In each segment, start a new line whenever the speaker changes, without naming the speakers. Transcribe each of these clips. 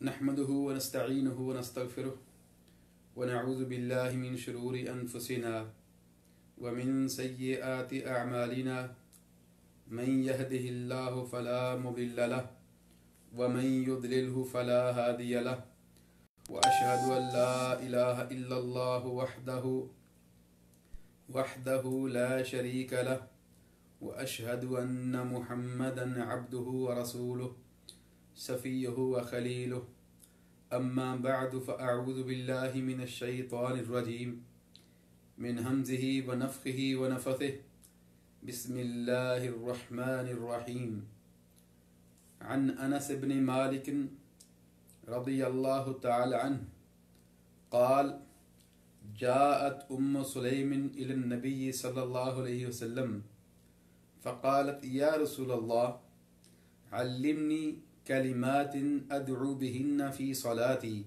नहमदुहु व नस्तईनुहु व नस्तगफिरुह व नऊज़ु बिल्लाहि मिन शुरूरि अनफुसिना व मिन सय्यिआति अअमालिना मन यहदिहिल्लाहु फला मुदिल्ल लहु व मन युद्लिल्हु फला हादिय लहु व अशहदु अन ला इलाहा इल्लल्लाहु वहदहु ला शरीका लहु व अशहदु अन्न मुहम्मदन अब्दुहु व रसूलुहु सफ़ीयुहु व खलीलुहु अम्मा बअदु फ़अऊज़ु बिल्लाहि मिनश शैतानिर रजीम मिन हमज़िहि व नफ़्ख़िहि व नफ़्ख़िहि बिस्मिल्लाहिर रहमानिर रहीम अन अनस इब्न मालिक रज़ियल्लाहु तआला अन्हु क़ाल जाअत उम्मु सुलैमान इलन नबी सल्लल्लाहु अलैहि वसल्लम फ़क़ालत या रसूलल्लाह अल्लिमनी कलिमातिन अदअू बिहिन्ना फ़ी सलाती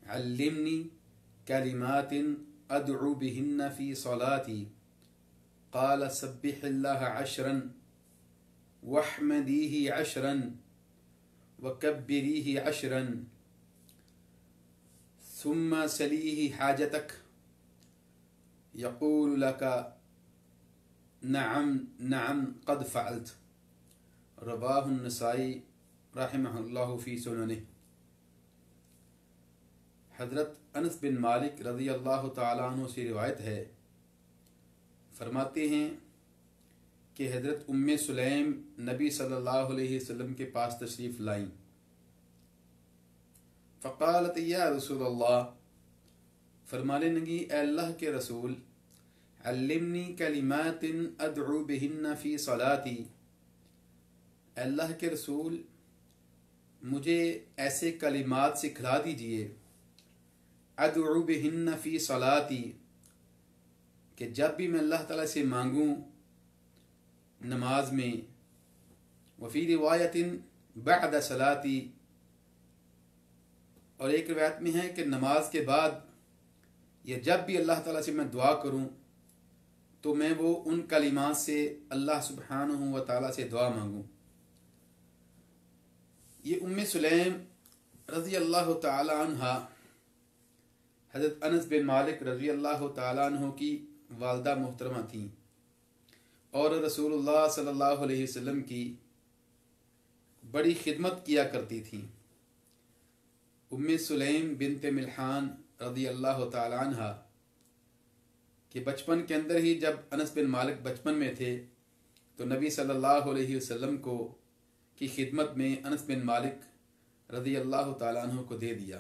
अल्लिमनी कलिमातिन अदअू बिहिन्ना फ़ी सलाती क़ाल सब्बिहिल्लाह अशरन वहमदीही अशरन वकब्बिरीही अशरन सुम्मा सलीही हाजतक यक़ूलु लका नअम नअम क़द फ़अल्त रवाहुन नसाई रहमहुल्लाहु फ़ी सुननिह। हज़रत अनस बिन मालिक रज़ी अल्लाह तआला अन्हु से रिवायत है, फरमाते हैं कि हज़रत उम्मे सुलैम नबी सल्लल्लाहु अलैहि वसल्लम के पास तशरीफ़ लाईं। फ़क़ालत या रसूलल्लाह, फरमाने लगी ए अल्लाह के रसूल, अल्लिमनी कलिमातिन अदअू बिहिन्ना फ़ी सलाती, अल्लाह के रसूल मुझे ऐसे कलिमात सिखला दीजिए, अदअू बिहिन्ना फ़ी सलाती, कि जब भी मैं अल्लाह ताला से मांगूँ नमाज में, वफ़ी रिवायतिन बअद सलाती, और एक रिवायत में है कि नमाज के बाद या जब भी अल्लाह ताला से मैं दुआ करूँ तो मैं वो उन कलिमात से अल्लाह सुब्हानहु व तआला से दुआ मांगूँ। ये उम्मे सुलैम रज़ी अल्लाह तआला अन्हा हज़रत अनस बिन मालिक रज़ी अल्लाह तआला अन्हु की वालदा मोहतरमा थीं और रसूलुल्लाह सल्लल्लाहु अलैहि वसल्लम की बड़ी खिदमत किया करती थीं। उम्मे सुलैम बिनते मिल्हान रज़ी अल्लाह तआला अन्हा कि बचपन के अंदर ही जब अनस बिन मालिक बचपन में थे तो नबी सल्लल्लाहु अलैहि वसल्लम को की खिदमत में अनस बिन मालिक रज़ी अल्लाह तआला अन्हु को दे दिया।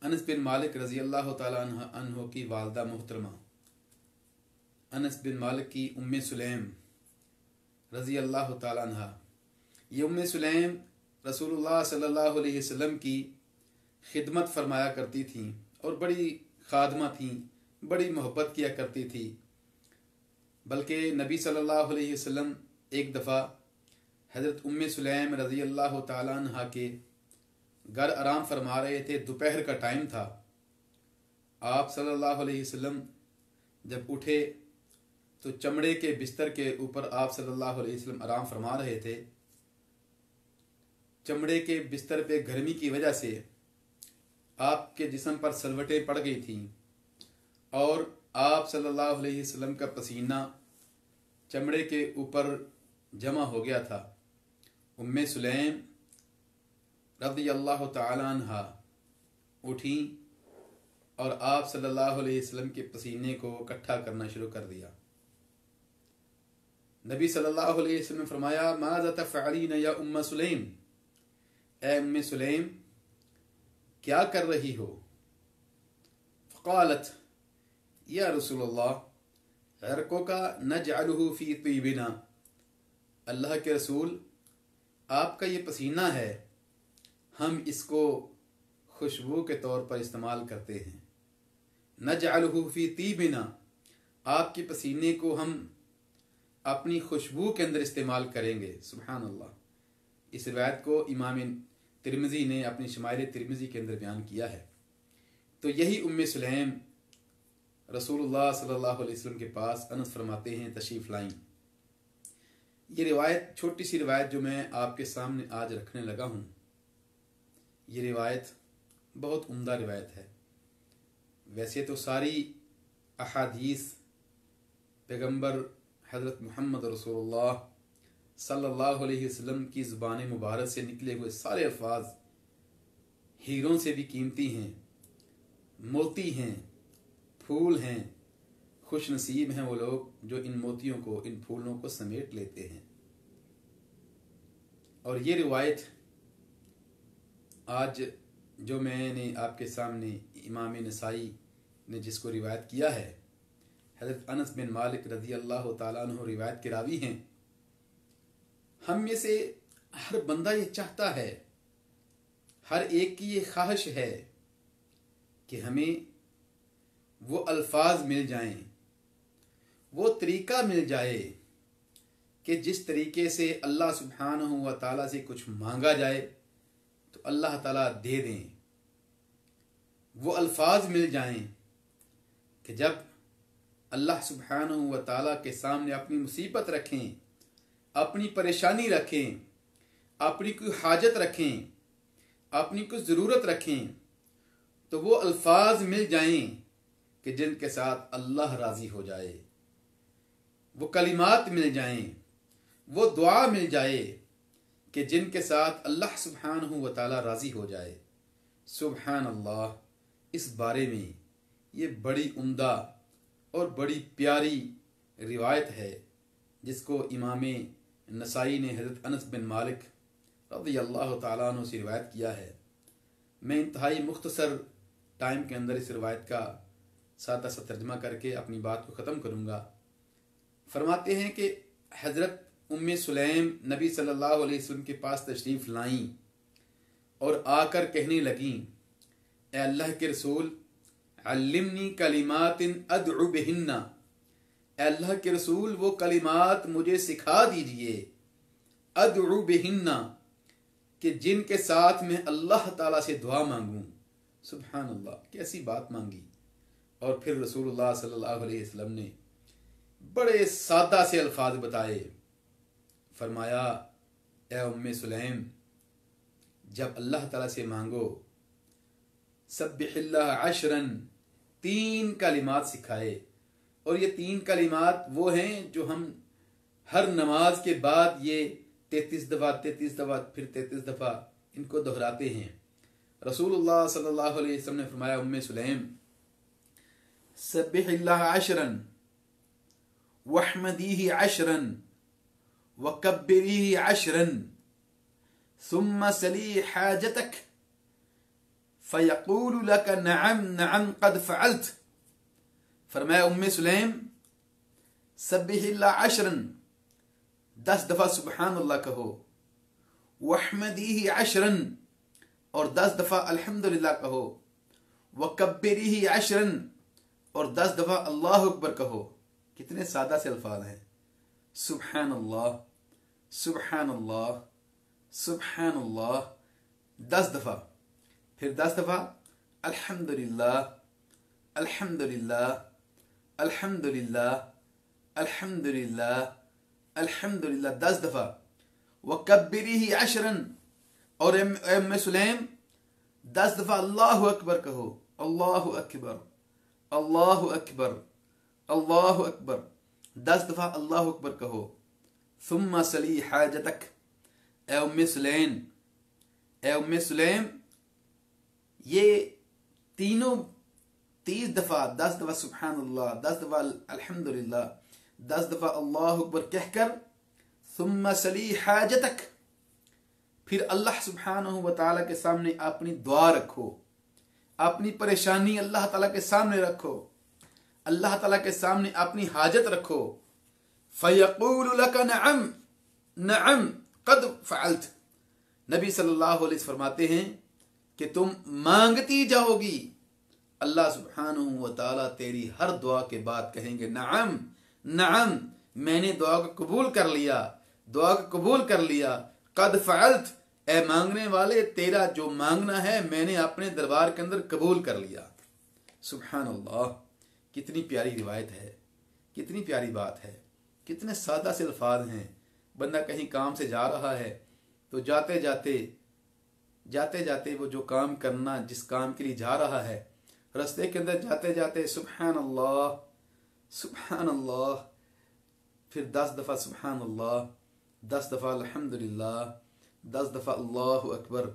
अनस बिन मालिक रज़ी अल्लाह तआला अन्हु की वालदा मोहतरमा अनस बिन मालिक की उम्मे सुलैम रज़ी अल्लाह तआला अन्हा, ये उम्मे सुलैम रसूलुल्लाह सल्लल्लाहु अलैहि वसल्लम की खिदमत फरमाया करती थीं और बड़ी खादमा थीं, बड़ी मोहब्बत किया करती थी। बल्कि नबी सल्लल्लाहु अलैहि वसल्लम एक दफ़ा हज़रत उम्मे सुलैम रज़ी अल्लाह तआला अन्हा के घर आराम फरमा रहे थे, दोपहर का टाइम था। आप सल्लल्लाहु अलैहि वसल्लम जब उठे तो चमड़े के बिस्तर के ऊपर आप सल्लल्लाहु अलैहि वसल्लम आराम फरमा रहे थे। चमड़े के बिस्तर पे गर्मी की वजह से आपके जिस्म पर सलवटें पड़ गई थीं और आप सल्लल्लाहु अलैहि वसल्लम का पसीना चमड़े के ऊपर जमा हो गया था। उम्मे सुलैम रज़ी अल्लाह तआला अन्हा उठी और आप सल्लल्लाहु अलैहि वसल्लम के पसीने को इकट्ठा करना शुरू कर दिया। नबी सल्लल्लाहु अलैहि वसल्लम ने फरमाया, माज़ा तफ़अलीन या उम्म सुलैम, ए उम्मे सुलैम क्या कर रही हो? फ़क़ालत या रसूलल्लाह, गरक़ों का नजअलुहु फ़ी तीबिना, अल्लाह के रसूल आपका ये पसीना है, हम इसको खुशबू के तौर पर इस्तेमाल करते हैं। नजअलुहु फ़ी तीबिना, आपके पसीने को हम अपनी खुशबू के अंदर इस्तेमाल करेंगे। सुभान अल्लाह। इस रिवायत को इमाम तिरमिज़ी ने अपनी शमाइल तिरमिज़ी के अंदर बयान किया है। तो यही उम्मे सुलैम रसूलुल्लाह सल्लल्लाहु अलैहि वसल्लम के पास अनस फरमाते हैं तशरीफ़ लाईं। ये रिवायत, छोटी सी रिवायत जो मैं आपके सामने आज रखने लगा हूँ, ये रिवायत बहुत उम्दा रिवायत है। वैसे तो सारी अहादीस पैगंबर हज़रत मोहम्मद रसूलुल्लाह सल्लल्लाहु अलैहि वसल्लम की ज़ुबान मुबारक से निकले हुए सारे अल्फाज हीरों से भी कीमती हैं, मोती हैं, फूल हैं। खुश नसीब हैं वो लोग जो इन मोतियों को, इन फूलों को समेट लेते हैं। और ये रिवायत आज जो मैंने आपके सामने इमाम नसाई ने जिसको रिवायत किया है, हज़रत अनस बिन मालिक रज़ी अल्लाह ताला अन्हु रिवायत के रावी हैं। हम में से हर बंदा ये चाहता है, हर एक की ये ख्वाहिश है कि हमें वो अल्फाज मिल जाएं, वो तरीका मिल जाए कि जिस तरीके से अल्लाह सुब्हानहू व ताला से कुछ मांगा जाए तो अल्लाह ताला दे दें। वो अल्फाज मिल जाएं कि जब अल्लाह सुब्हानहू व ताला के सामने अपनी मुसीबत रखें, अपनी परेशानी रखें, अपनी कोई हाजत रखें, अपनी कोई ज़रूरत रखें, तो वो अल्फाज मिल जाएं कि जिनके साथ अल्लाह राज़ी हो जाए। वो कलिमात मिल जाएं, वो दुआ मिल जाए कि जिनके साथ अल्लाह सुब्हानहू व ताला राज़ी हो जाए। सुब्हान अल्लाह, इस बारे में ये बड़ी उम्दा और बड़ी प्यारी रिवायत है जिसको इमाम नसाई ने हज़रत अनस बिन मालिक रज़ी अल्लाह ताला अन्हु से रिवायत किया है। मैं इंतहाई मुख्तसर टाइम के अंदर इस रिवायत का सादा सा तर्जमा करके अपनी बात को ख़त्म करूँगा। फरमाते हैं कि हज़रत उम्मे सुलैम नबी सल्लल्लाहु अलैहि वसल्लम के पास तशरीफ़ लाईं और आकर कहने लगीं, ए अल्लाह के रसूल, अल्लिमनी कलिमातिन अदउ बिहिन्ना, अल्लाह के रसूल वो कलिमात मुझे सिखा दीजिए, अदउ बिहिन्ना, कि जिनके साथ मैं अल्लाह ताला से दुआ मांगूं। सुभान अल्लाह, कैसी बात मांगी। और फिर रसूलुल्लाह सल्लल्लाहु अलैहि वसल्लम ने बड़े सादा से अल्फाज बताए। फरमाया, ए उम्मे सुलैम, जब अल्लाह ताला से मांगो, सब्बिहिल्लाह अशरन, 3 कलिमात सिखाए। और ये 3 कलिमात वो हैं जो हम हर नमाज के बाद ये 33 दफ़ा फिर 33 दफ़ा इनको दोहराते हैं। रसूलुल्लाह सल्लल्लाहु अलैहि वसल्लम ने फरमाया, उम्मे सुलैम, सब्बिहिल्लाह अशरन वहमदीही अशरन वकब्बिरीही अशरन सुम्मा सली हाजतक फ़यक़ूलु लक नअम नअम क़द फ़अल्त। फरमाया, उम्मे सुलैम, सब्बिहिल्लाह अशरन, 10 दफ़ा सुबहान अल्लाह कहो, वहमदीही अशरन, और 10 दफ़ा अल्हम्दुलिल्लाह कहो, वकब्बिरीही अशरन, और 10 दफ़ा अल्लाह अकबर कहो। कितने सादा से अल्फाज हैं। सुबहान अल्लाह, सुबहान अल्लाह, सुबहान अल्लाह, 10 दफ़ा। फिर 10 दफ़ा अल्हम्दुलिल्लाह, अल्हम्दुलिल्लाह, अल्हम्दुलिल्लाह, अल्हम्दुलिल्लाह, अल्हम्दुलिल्लाह, 10 दफ़ा। वकब्बिरीही अशरन, और उम्मे सुलैम 10 दफ़ा अल्लाहु अकबर कहो। अल्लाहु अकबर, अल्लाहु अकबर, अल्लाहु अकबर, 10 दफ़ा अल्लाहु अकबर कहो। सुम्मा सली हाजतक, ए उम्मे सुलैम, ए उम्मे सुलैम, ये तीनों 30 दफ़ा, 10 दफ़ा सुब्हान अल्लाह, 10 दफ़ा अल्हम्दुलिल्लाह, 10 दफ़ा अल्लाहु अकबर कहकर सुम्मा सली हाजतक, फिर अल्लाह सुब्हानहू व तआला के सामने अपनी दुआ रखो, अपनी परेशानी अल्लाह ताला के सामने रखो, अल्लाह ताला के सामने अपनी हाजत रखो। फ़यक़ूलु लक नअम नअम क़द फ़अल्त, नबी सल्लल्लाहु अलैहि वसल्लम फरमाते हैं कि तुम मांगती जाओगी, अल्लाह सुब्हानहू व तआला तेरी हर दुआ के बाद कहेंगे, नअम नअम, मैंने दुआ को कबूल कर लिया, दुआ को कबूल कर लिया। क़द फ़अल्त, ए मांगने वाले, तेरा जो मांगना है मैंने अपने दरबार के अंदर कबूल कर लिया। सुब्हान अल्लाह, कितनी प्यारी रिवायत है, कितनी प्यारी बात है, कितने सादा से अल्फाज हैं। बंदा कहीं काम से जा रहा है तो जाते जाते जाते जाते वो जो काम करना, जिस काम के लिए जा रहा है, रास्ते के अंदर जाते जाते सुबहान अल्लाह सुबहान अल्लाह, फिर 10 दफ़ा सुबहान अल्लाह, 10 दफ़ा अल्हम्दुलिल्लाह, 10 दफ़ा अल्लाहु अकबर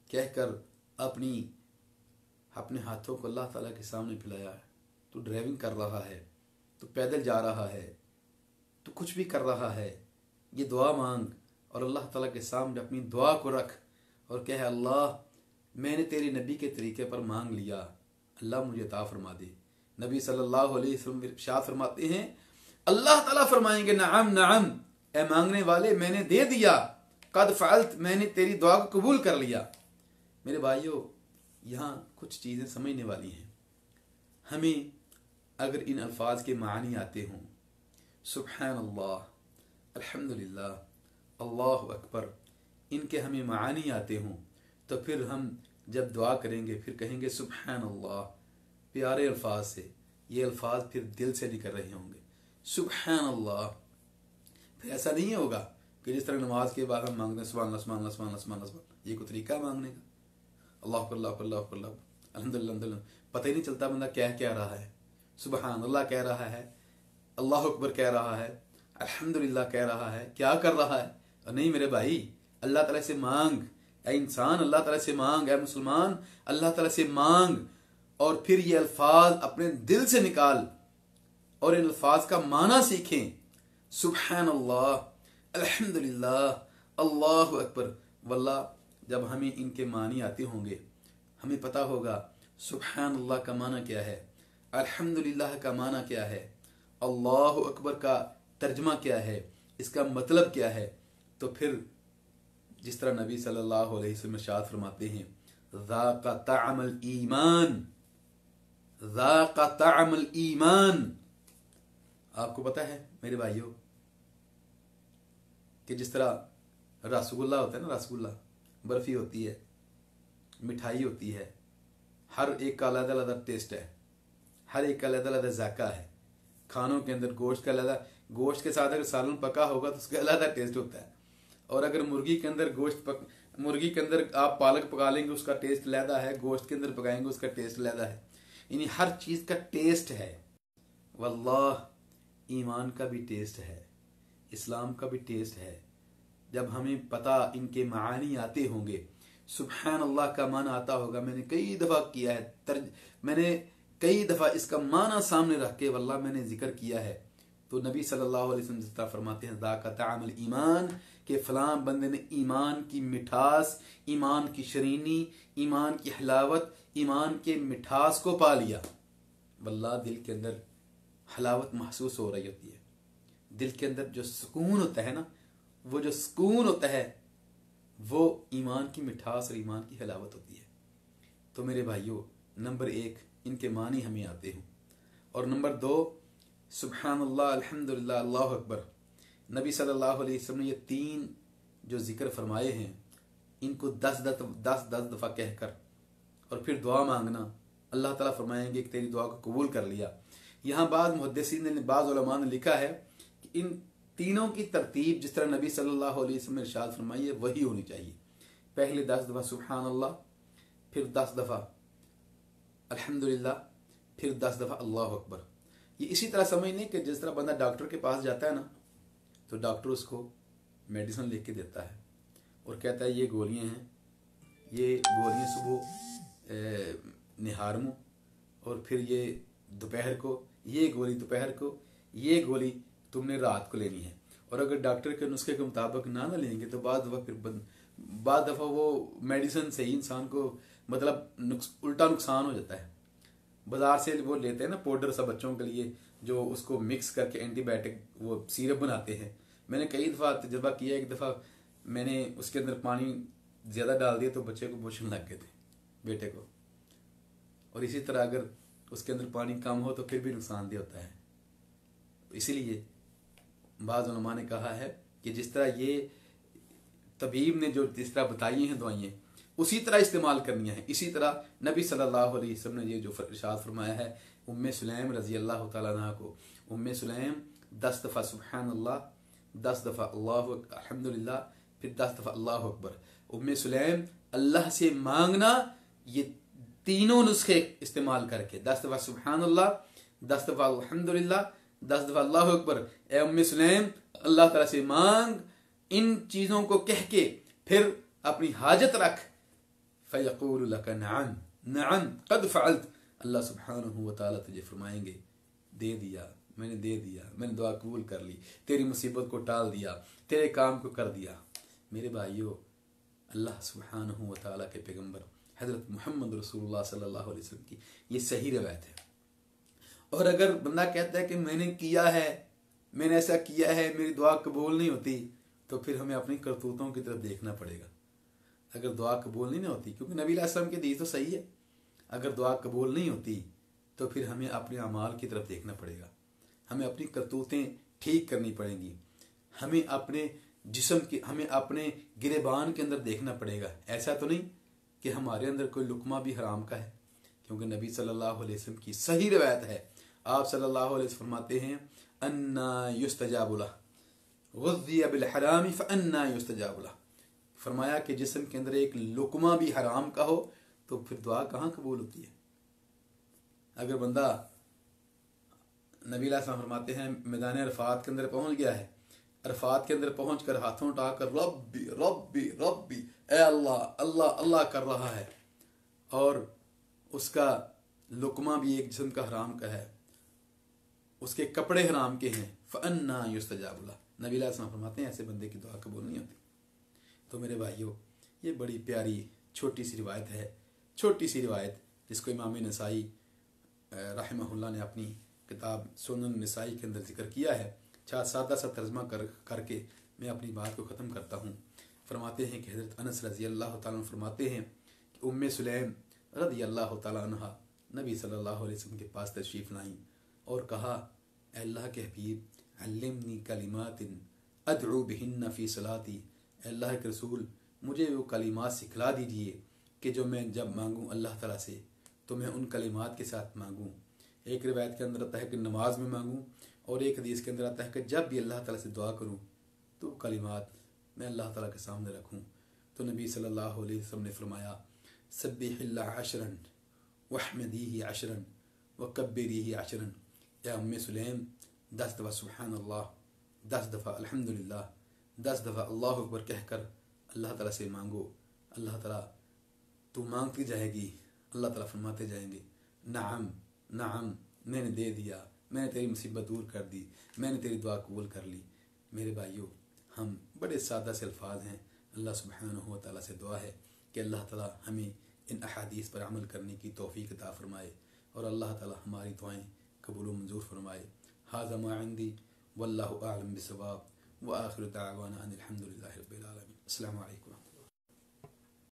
कहकर अपने हाथों को अल्लाह ताला के सामने फैलाया है। तू ड्राइविंग कर रहा है, तू पैदल जा रहा है, तू कुछ भी कर रहा है, ये दुआ मांग और अल्लाह ताला के सामने अपनी दुआ को रख और कह अल्लाह मैंने तेरे नबी के तरीके पर मांग लिया, अल्लाह मुझे अता फरमा दे। नबी सल्लल्लाहु अलैहि वसल्लम इरशाद फरमाते हैं, अल्लाह ताला फरमाएंगे नअम नअम, ए मांगने वाले मैंने दे दिया, कद फ़अल्त, मैंने तेरी दुआ को कबूल कर लिया। मेरे भाइयों, यहाँ कुछ चीज़ें समझने वाली हैं। हमें अगर इन अल्फाज के मानी आते हों, सुब्हान अल्लाह, अल्हम्दुलिल्लाह, अल्लाहु अकबर, इनके हमें मानी आते हों, तो फिर हम जब दुआ करेंगे फिर कहेंगे सुब्हान अल्लाह, प्यारे अल्फाज से, ये अल्फाज फिर दिल से निकल रहे होंगे, सुब्हान अल्लाह। फिर ऐसा नहीं होगा कि जिस तरह नमाज के बाद हम मांगते हैं सुभान अल्लाह सुभान अल्लाह सुभान अल्लाह सुभान अल्लाह, ये कोई तरीका मांगने का। अल्लाह अल्लाह अल्लाह अल्लाह अल्हम्दुलिल्लाह अल्हम्दुलिल्लाह, पता ही नहीं चलता बंदा क्या रहा है। सुबहान अल्लाह कह रहा है, अल्लाह अकबर कह रहा है, अल्हम्दुलिल्लाह कह रहा है, क्या कर रहा है। और नहीं मेरे भाई, अल्लाह ताला से मांग, ऐ इंसान अल्लाह ताला से मांग, ऐ मुसलमान अल्लाह ताला से मांग, और फिर ये अल्फाज अपने दिल से निकाल और इन अल्फाज का माना सीखें। सुबहान अल्लाह, अल्हम्दुलिल्लाह, अल्लाहु अकबर। वल्लाह जब हमें इनके मानी आते होंगे, हमें पता होगा सुबहान अल्लाह का माना क्या है, अल्हम्दुलिल्लाह का माना क्या है, अल्लाहु अकबर का तर्जमा क्या है, इसका मतलब क्या है। तो फिर जिस तरह नबी सल्लल्लाहु अलैहि वसल्लम इरशाद फरमाते हैं, ज़ाक़ा तअमल ईमान, ज़ाक़ा तअमल ईमान। आपको पता है मेरे भाइयों कि जिस तरह रसगुल्ला होता है ना, रसगुल्ला, बर्फी होती है, मिठाई होती है, हर एक का अलग अलग टेस्ट है, हर एक का अलग अलग जायका है। खानों के अंदर गोश्त का अलग, गोश्त के साथ अगर सालन पका होगा तो उसका अलग टेस्ट होता है, और अगर मुर्गी के अंदर मुर्गी के अंदर आप पालक पका लेंगे उसका टेस्ट अलग है, गोश्त के अंदर पकाएंगे उसका टेस्ट अलग है। यानी हर चीज़ का टेस्ट है। वल्लाह ईमान का भी टेस्ट है, इस्लाम का भी टेस्ट है। जब हमें पता इनके मानी आते होंगे, सुब्हान अल्लाह का माना आता होगा, मैंने कई दफ़ा किया है, मैंने कई दफ़ा इसका माना सामने रख के वल्लाह मैंने जिक्र किया है। तो नबी सल्लल्लाहु अलैहि वसल्लम फरमाते हैं, ज़ाक़ा तअमल ईमान, के फलां बंदे ने ईमान की मिठास, ईमान की शरीनी, ईमान की हलावत, ईमान के मिठास को पा लिया। वल्लाह दिल के अंदर हलावत महसूस हो रही होती है, दिल के अंदर जो सुकून होता है ना, वो जो सुकून होता है वो ईमान की मिठास और ईमान की हलावत होती है। तो मेरे भाइयों, नंबर 1 इनके मानी हमें आते हैं, और नंबर 2 सुब्हान अल्लाह, अल्हम्दुलिल्लाह, अल्लाहु अकबर। नबी सल्लल्लाहु अलैहि वसल्लम ने ये 3 जो जिक्र फरमाए हैं, इनको 10 दफ़ा कहकर और फिर दुआ मांगना, अल्लाह ताला फरमाएंगे कि तेरी दुआ को कबूल कर लिया। यहाँ बाद मुहद्दिसीन ने, बाज़ उलमा ने लिखा है कि इन तीनों की तरतीब जिस तरह नबी सल्लल्लाहु अलैहि वसल्लम ने इरशाद फरमाई है वही होनी चाहिए। पहले 10 दफ़ा सुब्हान अल्लाह, फिर 10 दफ़ा अल्हम्दुलिल्लाह, फिर 10 दफ़ा अल्लाहु अकबर। ये इसी तरह समझने कि जिस तरह बंदा डॉक्टर के पास जाता है ना, तो डॉक्टर उसको मेडिसिन लिख के देता है और कहता है ये गोलियां हैं, ये गोलियां सुबह निहार में, और फिर ये दोपहर को, ये गोली दोपहर को, ये गोली तुमने रात को लेनी है। और अगर डॉक्टर के नुस्खे के मुताबिक ना लेंगे तो बाद दफ़ा वो मेडिसिन से ही इंसान को मतलब उल्टा नुकसान हो जाता है। बाजार से वो लेते हैं ना पाउडर सा बच्चों के लिए, जो उसको मिक्स करके एंटीबायोटिक वो सिरप बनाते हैं। मैंने कई दफ़ा तजुर्बा किया, एक दफ़ा मैंने उसके अंदर पानी ज़्यादा डाल दिया तो बच्चे को मोशन लग गए थे, बेटे को। और इसी तरह अगर उसके अंदर पानी कम हो तो फिर भी नुकसानदेह होता है। इसीलिए बाज़ उलमा ने कहा है कि जिस तरह ये तबीब ने जो जिस तरह बताई हैं दवाइयाँ, उसी तरह इस्तेमाल करनी है। इसी तरह नबी सल्लल्लाहु अलैहि वसल्लम ने ये जो इरशाद फरमाया है, उम्मे सुलैम रज़ी अल्लाह तआला अन्हा को, उम्मे सुलैम 10 दफ़ा सुब्हान अल्लाह, 10 दफ़ा अल्लाहु अल्हम्दुलिल्लाह, फिर 10 दफ़ा अल्लाह अकबर। उम्मे सुलैम अल्लाह से मांगना, ये तीनों नुस्खे इस्तेमाल करके 10 दफ़ा सुब्हानअल्लाह, 10 दफ़ा अल्हम्दुलिल्लाह, 10 दफ़ा अल्लाह अकबर। ए उम्मे सुलैम अल्लाह ताला से मांग, इन चीज़ों को कह के फिर अपनी हाजत रख। फ़यक़ूलु लका नअम नअम क़द फ़अल्त, अल्लाह सुब्हानहू व तआला तुझे फरमाएंगे दे दिया, मैंने दे दिया, मैंने दुआ कबूल कर ली, तेरी मुसीबत को टाल दिया, तेरे काम को कर दिया। मेरे भाइयों, अल्लाह सुब्हानहू व तआला के पैगंबर हज़रत मोहम्मद रसूलुल्लाह सल्लल्लाहु अलैहि वसल्लम की ये सही रवायत है। और अगर बंदा कहता है कि मैंने किया है, मैंने ऐसा किया है, मेरी दुआ कबूल नहीं होती, तो फिर हमें अपनी करतूतों की तरफ देखना पड़ेगा। अगर दुआ कबूल नहीं होती, क्योंकि नबी अलैहिस्सलाम की हदीस तो सही है, अगर दुआ कबूल नहीं होती तो फिर हमें अपने अमाल की तरफ देखना पड़ेगा, हमें अपनी करतूतें ठीक करनी पड़ेंगी, हमें अपने जिस्म की, हमें अपने गिरेबान के अंदर देखना पड़ेगा। ऐसा तो नहीं कि हमारे अंदर कोई लुकमा भी हराम का है, क्योंकि नबी सल्लल्लाहु अलैहि वसल्लम की सही रवायत है, आप सल्लल्लाहु अलैहि वसल्लम फरमाते हैं अन्ना युस्तजाबु लह गुज़िया बिल हरामी फ़अन्ना युस्तजाबु लह। फरमाया कि जिस्म के अंदर एक लुकमा भी हराम का हो तो फिर दुआ कहाँ कबूल होती है। अगर बंदा, नबी अलैहिस्सलाम फरमाते हैं, मैदान अरफात के अंदर पहुंच गया है, अरफात के अंदर पहुंच कर हाथों उठाकर रब्बी रब्बी रब्बी, ए अल्लाह अल्लाह अल्लाह कर रहा है, और उसका लुकमा भी एक जिस्म का हराम का है, उसके कपड़े हराम के हैं, फ़अन्ना युस्तजाबु लह, नबी अलैहिस्सलाम फरमाते हैं ऐसे बंदे की दुआ कबूल नहीं होती। तो मेरे भाइयों, ये बड़ी प्यारी छोटी सी रिवायत है, छोटी सी रिवायत जिसको इमाम नसाई रहमहुल्लाह ने अपनी किताब सुनन नसाई के अंदर जिक्र किया है। सादा सा तर्जमा करके मैं अपनी बात को ख़त्म करता हूँ। फरमाते हैं कि हज़रत अनस रज़ी अल्लाह तआला अन्हु फरमाते हैं कि उम्मे सुलैम रज़ी अल्लाह तआला अन्हा नबी सल्लल्लाहु अलैहि वसल्लम के पास तशरीफ़ लाईं और कहा, अल्लाह के हबीब अल्लिमनी कलिमातिन अदउ बिहिन्ना फ़ी सलाती, अल्लाह के रसूल मुझे वो कलिमात सिखला दीजिए कि जो मैं जब मांगूँ अल्लाह ताला से तो मैं उन कलिमात के साथ मांगूँ। एक रिवायत के अंदर आता है कि नमाज में मांगूँ, और एक हदीस के अंदर आता है कि जब भी अल्लाह ताला से दुआ करूँ तो कलिमात मैं अल्लाह ताला के सामने रखूँ। तो नबी सल्लल्लाहु अलैहि वसल्लम ने फरमाया, सब्बिहिल्लाह अशरन वहमदीही अशरन वकब्बिरीही अशरन। या उम्मे सुलैम 10 दफ़ा सुब्हानअल्लाह, 10 दफ़ा अल्हम्दुलिल्लाह, 10 दफ़ा अल्लाह अकबर कहकर अल्लाह ताला से मांगो। अल्लाह ताला तू मांगती जाएगी, अल्लाह ताला फरमाते जाएंगे नअम नअम, मैंने दे दिया, मैंने तेरी मुसीबत दूर कर दी, मैंने तेरी दुआ कबूल कर ली। मेरे भाइयों, हम बड़े सादा से अल्फाज हैं, अल्लाह सुब्हानहू व तआला से दुआ है कि अल्लाह ताला हमें इन अहादीस पर अमल करने की तौफीक अता फरमाए और अल्लाह ताला हमारी दुआएं कबूल व मंजूर फरमाए। हाज़ा मा इंदी वल्लाहु आलम बिस्सवाब व आखिरु दाअवाना अनिल हम्दुलिल्लाहि रब्बिल आलमीन। अस्सलामु अलैकुम।